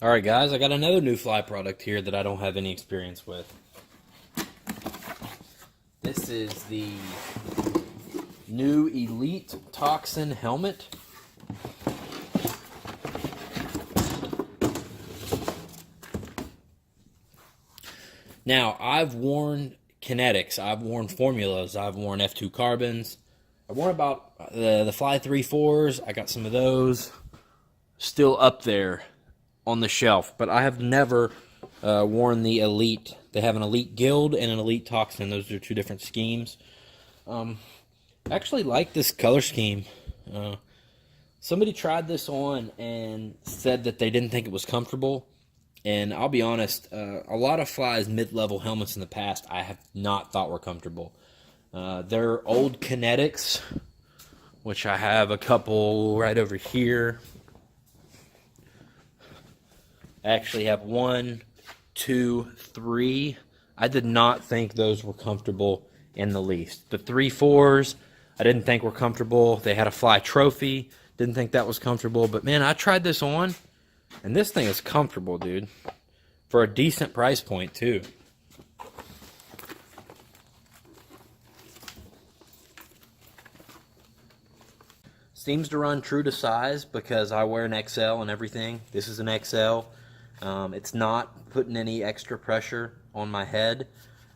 Alright guys, I got another new fly product here that I don't have any experience with. This is the new Elite Toxin helmet. Now, I've worn kinetics, I've worn formulas, I've worn F2 carbons. I've worn about the Fly 3.4s. I got some of those still up there on the shelf, but I have never worn the Elite. They have an Elite Guild and an Elite Toxin. Those are two different schemes. I actually like this color scheme. Somebody tried this on and said that they didn't think it was comfortable. And I'll be honest, a lot of Fly's mid-level helmets in the past I have not thought were comfortable. They're old kinetics, which I have a couple right over here. I actually have 1, 2, 3. I did not think those were comfortable in the least. The 3.4s, I didn't think were comfortable. They had a Fly trophy. Didn't think that was comfortable. But man, I tried this on, and this thing is comfortable, dude. For a decent price point, too. Seems to run true to size because I wear an XL and everything. This is an XL. It's not putting any extra pressure on my head,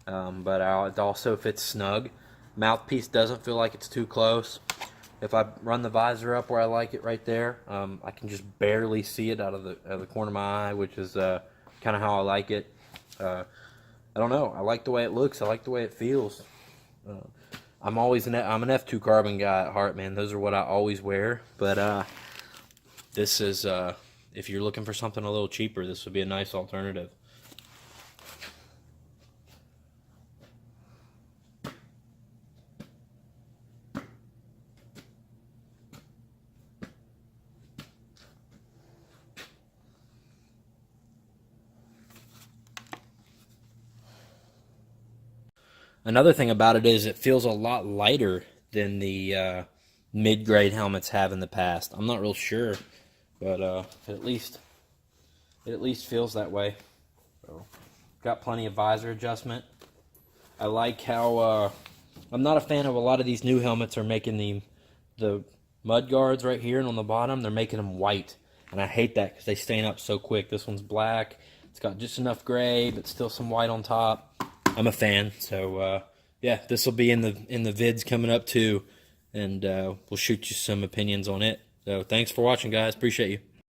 but it also fits snug. Mouthpiece doesn't feel like it's too close. If I run the visor up where I like it right there, I can just barely see it out of the corner of my eye, which is kind of how I like it. I don't know. I like the way it looks. I like the way it feels. I'm an F2 carbon guy at heart, man. Those are what I always wear. But this is, if you're looking for something a little cheaper, this would be a nice alternative. Another thing about it is it feels a lot lighter than the mid-grade helmets have in the past. I'm not real sure, but it at least feels that way. So, got plenty of visor adjustment. I like how I'm not a fan of a lot of these new helmets are making the mud guards right here and on the bottom. They're making them white, and I hate that because they stain up so quick. This one's black. It's got just enough gray, but still some white on top. I'm a fan, so yeah, this will be in the vids coming up too, and we'll shoot you some opinions on it. So thanks for watching, guys. Appreciate you.